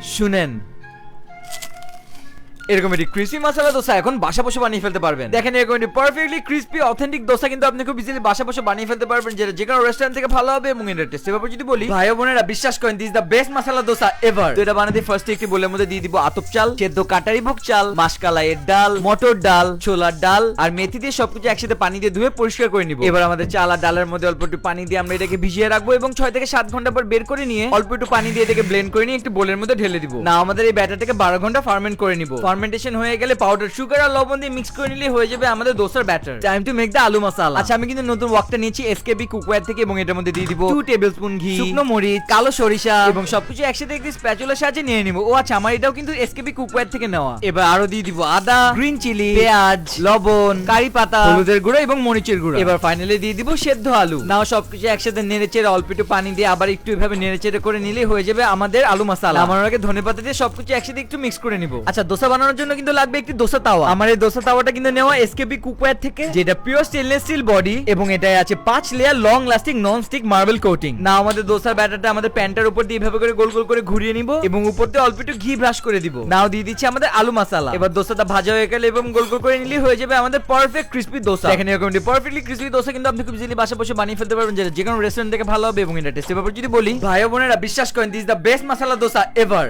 শুনেন, এরকম একটি ক্রিসপি মশলা দোসা এখন বাসা বসে বানিয়ে ফেলতে পারবেন। দেখেন এরকম একটি পারফেক্টলি ক্রিসপি অথেন্টিক দোসা কিন্তু আপনি খুব ইজিলি বাসা বসে বানিয়ে ফেলতে পারবেন, যেটা যে কোনো রেস্টুরেন্ট থেকে ভালো হবে। এবং এর টেস্টের ব্যাপারে যদি বলি, ভাই বোনেরা বিশ্বাস করেন, this the best masala dosa ever. তো এটা বানাতে ফার্স্টে একটি বোলের মধ্যে দিয়ে দিব আতপ চাল, সেদ্ধ কাটারি ভোগ চাল, মাসকালাইয়ের ডাল, মটর ডাল, ছোলার ডাল আর মেথি দিয়ে সবকিছু একসাথে পানি দিয়ে ধুয়ে পরিষ্কার করে নিব। এবার আমাদের চাল আর ডালের মধ্যে অল্প একটু পানি দিয়ে আমরা এটাকে ভিজিয়ে রাখবো এবং 6 থেকে 7 ঘন্টা পর বের করে নিয়ে অল্প একটু পানি দিয়ে এটাকে ব্লেন্ড করে নিয়ে একটু বোলের মধ্যে ঢেলে দিব। না আমাদের এই ব্যাটারটাকে 12 ঘন্টা ফার্মেন্ট করে নিব। ফার্মেন্টেশন হয়ে গেলে পাউডার সুগার আর লবণ দিয়ে মিক্স করে নিলে হয়ে যাবে আমাদের দোসার ব্যাটার। টাইম টু মেক দা আলু মশলা। আচ্ছা আমি কিন্তু নতুন ওয়াকটা নিয়েছি এসকেবি কুকওয়্যার থেকে এবং এটার মধ্যে দিয়ে দিব 2 টেবিলস্পুন ঘি, শুকনো মরিচ, কালো সরিষা এবং সবকিছু একসাথে একটি স্প্যাচুলার সাহায্যে নিয়ে নিব। ও আচ্ছা আমার এটাও কিন্তু এসকেবি কুকওয়্যার থেকে নেওয়া। এবার আরো দিয়ে দিব আদা, গ্রিন চিলি, পেঁয়াজ, লবণ, কারি পাতা, হলুদের গুঁড়ো এবং মরিচের গুঁড়ো। এবার ফাইনালি দিয়ে দিব সেদ্ধ আলু। নাও সবকিছু একসাথে নেড়েচেড়ে অল্প একটু পানি দিয়ে আবার একটু এভাবে নেড়েচেড়ে করে নিলে হয়ে যাবে আমাদের আলু মশলা। আমার আগে ধনেপাতা দিয়ে সবকিছু একসাথে একটু মিক্স করে নিব। আচ্ছা দোসা বানানোর জন্য কিন্তু লাগবে একটি দোসা তাওয়া। আমার এই দোসা তাওয়াটা কিন্তু নেওয়া এসকেবি কুকওয়্যার থেকে, যেটা পিওর স্টেনলেস স্টিল বডি এবং এটায় আছে 5 layer long lasting non stick marble coating. না আমাদের দোসার ব্যাটারটা আমাদের প্যানটার উপর দিয়ে এভাবে করে গোল গোল করে ঘুরিয়ে নিব এবং উপর দিয়ে অল্প একটু ঘি ব্রাশ করে দিব। নাও দিয়ে দিচ্ছি আমাদের আলু মশলা। এবার দোসাটা ভাজা হয়ে গেলে এবং গোল গোল করে নিলে হয়ে যাবে আমাদের পারফেক্ট ক্রিসপি দোসা। এখানে এরকম পারফেক্টলি ক্রিসপি দোসা কিন্তু আপনি খুব ইজিলি বাসা বসে বানিয়ে ফেলতে পারবেন, যেটা যে কোনো রেস্টুরেন্ট থেকে ভালো হবে। এবং এটা টেস্টের ব্যাপারে যদি বলি, ভাই বোনেরা বিশ্বাস করেন, this the best masala dosa ever.